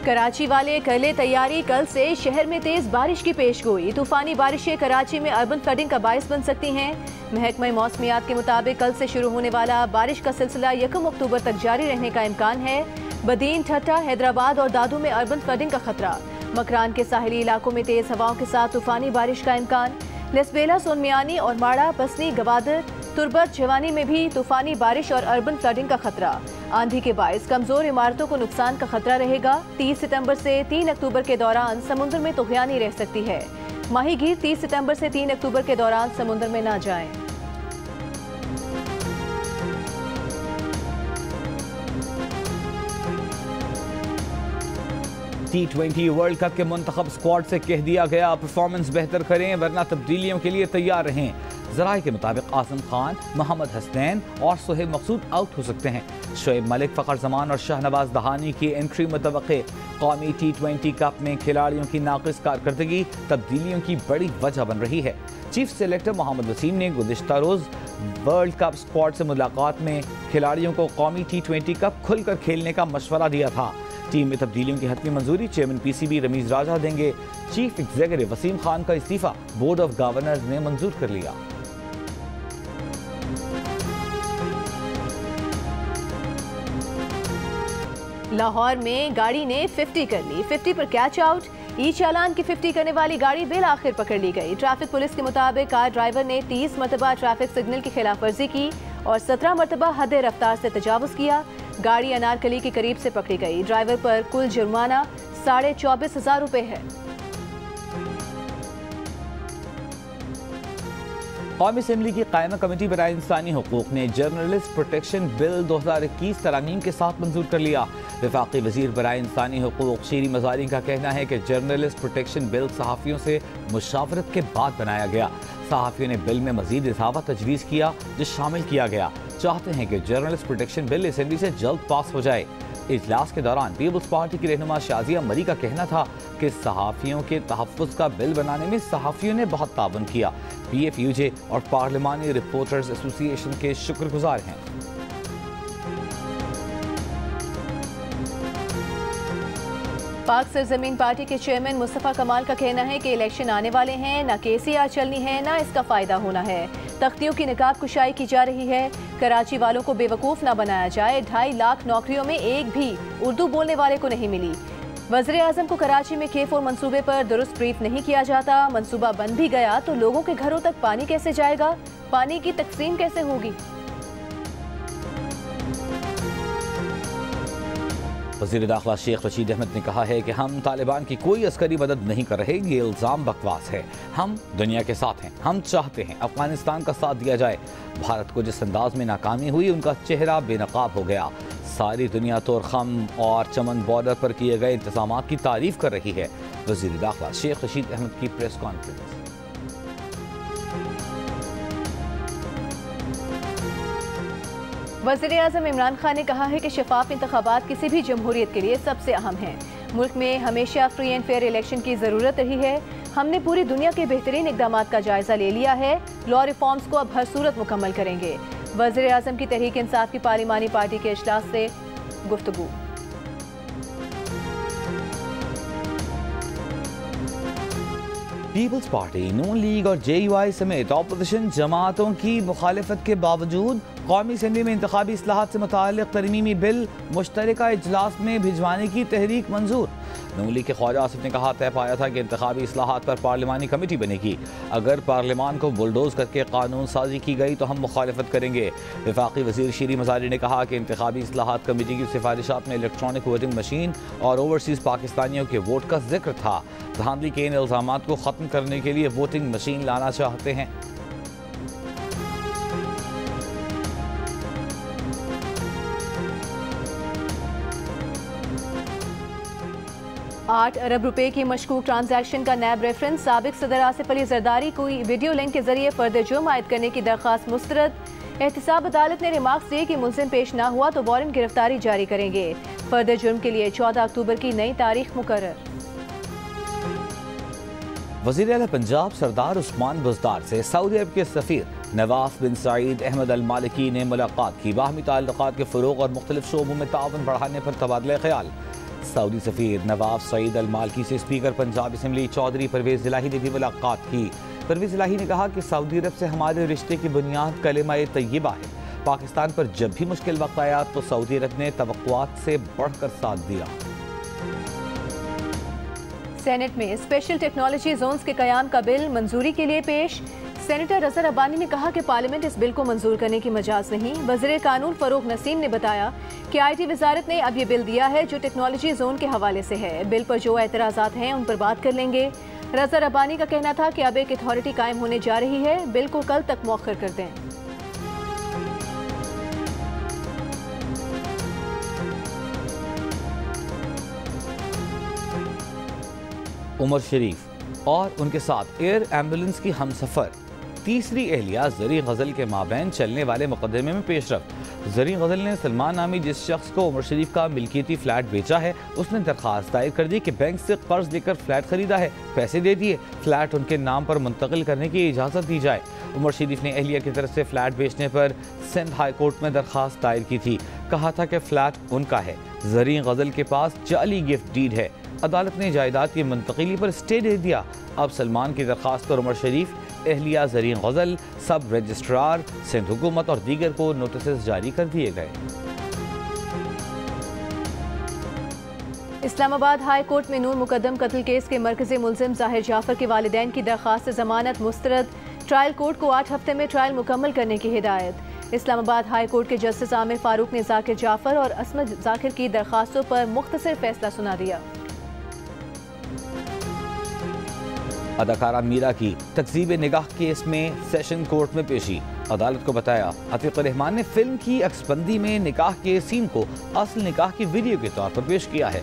कराची वाले कर ले तैयारी, कल से शहर में तेज बारिश की पेशगोई। तूफानी बारिशें कराची में अर्बन फ्लडिंग का बायस बन सकती हैं। महकमा मौसमियात के मुताबिक कल से शुरू होने वाला बारिश का सिलसिला 1 अक्टूबर तक जारी रहने का इम्कान है। बदीन, ठट्टा, हैदराबाद और दादू में अर्बन फ्लडिंग का खतरा। मकरान के साहिली इलाकों में तेज हवाओं के साथ तूफानी बारिश का इम्कान। लसबेला, सोनमियानी और माड़ा, बसनी, गवादर, तुरबत, जवानी में भी तूफानी बारिश और अर्बन फ्लडिंग का खतरा। आंधी के बायस कमजोर इमारतों को नुकसान का खतरा रहेगा। 30 सितंबर से 3 अक्टूबर के दौरान समुद्र में तुग़यानी रह सकती है। माहीगीर 30 सितंबर से 3 अक्टूबर के दौरान समुद्र में ना जाएं। T20 वर्ल्ड कप के मुंतखब स्क्वाड से कह दिया गया, परफॉर्मेंस बेहतर करें वरना तब्दीलियों के लिए तैयार रहें। ज़राए के मुताबिक आज़म खान, मोहम्मद हसनैन और सोहेब मकसूद आउट हो सकते हैं। शोएब मलिक, फ़खर जमान और शाहनवाज दहानी की एंट्री मुतवक्के। कौमी T20 कप में खिलाड़ियों की नाक़िस कारकर्दगी तब्दीलियों की बड़ी वजह बन रही है। चीफ सेलेक्टर मोहम्मद वसीम ने गुज़िश्ता रोज़ वर्ल्ड कप स्क्वाड से मुलाकात में खिलाड़ियों को कौमी T20 कप खुलकर खेलने का मशवरा दिया था। टीम में तब्दीलियों की हतमी मंजूरी चेयरमैन PCB रमीज राजा देंगे। चीफ एग्जीक्यूटिव वसीम खान का इस्तीफा बोर्ड ऑफ गवर्नर्स ने मंजूर कर लिया। लाहौर में गाड़ी ने 50 कर ली। 50 पर कैच आउट। ई चालान की 50 करने वाली गाड़ी बिल आखिर पकड़ ली गई। ट्रैफिक पुलिस के मुताबिक कार ड्राइवर ने 30 मरतबा ट्रैफिक सिग्नल की खिलाफ वर्जी की और 17 मरतबा हद रफ्तार से तजावुज किया। गाड़ी अनारकली के करीब से पकड़ी गई। ड्राइवर पर कुल जुर्माना 24,500 रुपए है। कौमी असेंबली की कायमा कमेटी बराए इंसानी हुकूक ने जर्नलिस्ट प्रोटेक्शन बिल 2021 तरामीम के साथ मंजूर कर लिया। वफाकी वजीर बराए इंसानी हुकूक शीरी मजारी का कहना है कि जर्नलिस्ट प्रोटेक्शन बिल सहाफ़ियों से मुशावरत के बाद बनाया गया। सहाफ़ियों ने बिल में मजीद इजाफा तजवीज़ किया जो शामिल किया गया। चाहते हैं कि जर्नलिस्ट प्रोटेक्शन बिल असेंबली से जल्द पास हो जाए। इजलास के दौरान पीपल्स पार्टी की रहनुमा शाजिया मरी का कहना था कि सहाफ़ियों के तहफ़्फ़ुज़ का बिल बनाने में सहाफ़ियों ने बहुत ताउन किया। PFUJ और पार्लिमानी रिपोर्टर्स एसोसिएशन के शुक्रगुजार हैं। पाक सरजमीन पार्टी के चेयरमैन मुस्तफ़ा कमाल का कहना है कि इलेक्शन आने वाले हैं, ना KCR चलनी है ना इसका फ़ायदा होना है। तख्तियों की निकाब कुशाई की जा रही है। कराची वालों को बेवकूफ़ ना बनाया जाए। 2.5 लाख नौकरियों में एक भी उर्दू बोलने वाले को नहीं मिली। वज़ीर आज़म को कराची में K4 मंसूबे पर दुरुस्त ब्रीफ नहीं किया जाता। मंसूबा बन भी गया तो लोगों के घरों तक पानी कैसे जाएगा? पानी की तकसीम कैसे होगी? वज़ीर दाखिला शेख रशीद अहमद ने कहा है कि हम तालिबान की कोई अस्करी मदद नहीं कर रहे। ये इल्ज़ाम बकवास है। हम दुनिया के साथ हैं। हम चाहते हैं अफगानिस्तान का साथ दिया जाए। भारत को जिस अंदाज में नाकामी हुई उनका चेहरा बेनकाब हो गया। सारी दुनिया तोरखम और चमन बॉर्डर पर किए गए इंतजाम की तारीफ कर रही है। वज़ीर दाखिला शेख रशीद अहमद की प्रेस कॉन्फ्रेंस। वज़ीर आज़म इमरान खान ने कहा है कि शफाफ इंतखाबात किसी भी जमहूरियत के लिए सबसे अहम हैं। मुल्क में हमेशा फ्री एंड फेयर इलेक्शन की ज़रूरत रही है। हमने पूरी दुनिया के बेहतरीन इक़दाम का जायज़ा ले लिया है। लॉ रिफॉर्म्स को अब हर सूरत मुकम्मल करेंगे। वज़ीर आज़म की तहरीक इंसाफ की पार्लिमानी पार्टी के इजलास से गुफ्तगू। पीपल्स पार्टी, नून लीग और JUI समेत ऑपोजिशन जमातों की मुखालिफत के बावजूद कौमी असेंबली में इंतखाबी इस्लाहात से मुताल्लिक़ तरमीमी बिल मुश्तरका इजलास में भिजवाने की तहरीक मंजूर। नून लीग के ख्वाजा आसिफ ने कहा, तय पाया था कि इंतखाबी इस्लाहात पर पार्लिमानी कमेटी बनेगी। अगर पार्लिमान को बुलडोज करके कानून साजी की गई तो हम मुखालिफत करेंगे। वफाकी वजीर शीरी मजारी ने कहा कि इंतखाबी इस्लाहात कमेटी की सिफारिशात में इलेक्ट्रॉनिक वोटिंग मशीन और ओवरसीज़ पाकिस्तानियों के वोट का जिक्र था। धांधली के इन इल्ज़ामात को ख़त्म करने के लिए वोटिंग मशीन लाना चाहते हैं। 8 अरब रुपए की मशकूक ट्रांजैक्शन का नैब रेफरेंस। साबिक सदर आसिफ अली जरदारी को वीडियो लिंक के जरिए फर्द जुर्म आयद करने की दरख्वास्त मुस्तरद। एहतिसाब अदालत ने रिमार्क्स दिए कि मुलजिम पेश ना हुआ तो वारंट गिरफ्तारी जारी करेंगे। फर्द जुर्म के लिए 14 अक्टूबर की नई तारीख मुकर्रर। वज़ीर आला पंजाब सरदार उस्मान बुज़दार से सऊदी अरब के सफ़ीर नवाफ बिन सईद अहमद अल मालिकी ने मुलाकात की। बाहमी ताल्लुकात के फ़रोग़ और मुख्तलिफ शोबों में ताउन बढ़ाने पर तबादला ख्याल। सऊदी सफीर नवाब सईद अल मालकी से स्पीकर पंजाब असम्बली चौधरी परवेज इलाही ने भी मुलाकात की। परवेज इलाही ने कहा कि सऊदी अरब से हमारे रिश्ते की बुनियाद कलिमा तय्यबा है। पाकिस्तान पर जब भी मुश्किल वक्त आया तो सऊदी अरब ने तवक्कुआत से बढ़कर साथ दिया। सेनेट में स्पेशल टेक्नोलॉजी जोन्स के कयाम का बिल मंजूरी के लिए पेश। सेनेटर रज़ा रब्बानी ने कहा कि पार्लियामेंट इस बिल को मंजूर करने की मजाज नहीं। वज़ीर कानून फरूक नसीम ने बताया कि IT वजारत ने अब ये बिल दिया है जो टेक्नोलॉजी जोन के हवाले से है। बिल पर जो एतराज़ात हैं उन पर बात कर लेंगे। रज़ा रब्बानी का कहना था कि अब एक अथॉरिटी कायम होने जा रही है, बिल को कल तक मौखर कर दें। उमर शरीफ और उनके साथ एयर एम्बुलेंस की हमसफर तीसरी अहलिया जरी गजल के माबैन चलने वाले मुकदमे में पेशरफ। जरी गजल ने सलमान नामी जिस शख्स को उमर शरीफ का मिल्कियती फ्लैट बेचा है उसने दरखास्त दायर कर दी कि बैंक से कर्ज लेकर फ्लैट खरीदा है, पैसे दे दिए, फ्लैट उनके नाम पर मुंतकिल करने की इजाज़त दी जाए। उमर शरीफ ने अहलिया की तरफ से फ्लैट बेचने पर सिंध हाई कोर्ट में दरखास्त दायर की थी। कहा था कि फ्लैट उनका है, जरी गजल के पास जाली गिफ्ट डीड है। अदालत ने जायदाद की मुंतकिली पर स्टे दे दिया। अब सलमान की दरखास्त पर उमर शरीफ, अहलिया जरी गजल, सब रजिस्ट्रार, सिंध हुकूमत और दीगर को नोटिस जारी कर दिए गए। इस्लामाबाद हाई कोर्ट में नूर मुकदम कत्ल केस के मरकजी मुलजिम जाहिर जाफर के वालिदैन की दरखास्त जमानत मुस्तरद। ट्रायल कोर्ट को 8 हफ्ते में ट्रायल मुकम्मल करने की हिदायत। इस्लामाबाद हाई कोर्ट के जस्टिस आमिर फारूक ने जाकिर जाफर और असमत जाकिर की दरखास्तों पर मुख्तसर फैसला सुना दिया। अदाकारा मीरा की तकजीब निगाह केस में सेशन कोर्ट में पेशी। अदालत को बताया अतीक रहमान ने फिल्म की अक्सबंदी में निकाह के सीन को असल निकाह की वीडियो के तौर पर पेश किया है।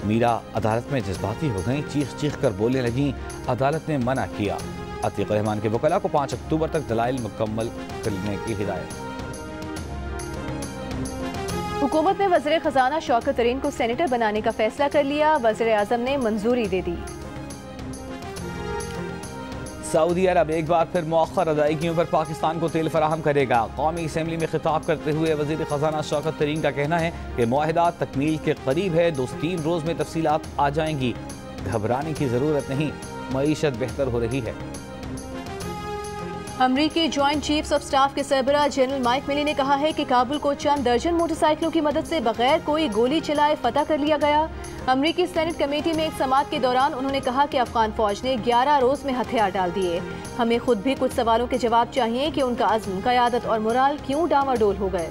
मीरा अदालत में जज्बाती हो गई, चीख कर बोलने लगी। अदालत ने मना किया। अतीक रहमान के वकला को 5 अक्टूबर तक दलाइल मुकम्मल करने की हिदायत। हुकूमत ने वज़ीर खजाना शौकत तरीन को सेनेटर बनाने का फैसला कर लिया। वज़ीर आज़म ने मंजूरी दे दी। सऊदी अरब एक बार फिर मौखर अदायगियों पर पाकिस्तान को तेल फराहम करेगा। कौमी असम्बली में खिताब करते हुए वज़ीर खजाना शौकत तरीन का कहना है कि मुआहिदा तकमील के करीब है, 2-3 रोज में तफसीलात आ जाएंगी। घबराने की जरूरत नहीं, मईशत बेहतर हो रही है। अमरीकी ज्वाइंट चीफ्स ऑफ स्टाफ के सरबराह जनरल माइक मिली ने कहा है कि काबुल को चंद दर्जन मोटरसाइकिलों की मदद से बगैर कोई गोली चलाए फतह कर लिया गया। अमरीकी सेनेट कमेटी में एक समाअत के दौरान उन्होंने कहा कि अफगान फौज ने 11 रोज में हथियार डाल दिए। हमें खुद भी कुछ सवालों के जवाब चाहिए कि उनका अज़्म, क़यादत और मोराल क्यों डामाडोल हो गए।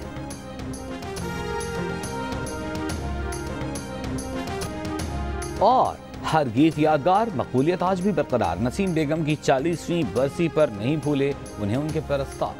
और हर गीत यादगार, मकबूलियत आज भी बरकरार। नसीम बेगम की 40वीं बरसी पर नहीं भूले उन्हें उनके परस्तार।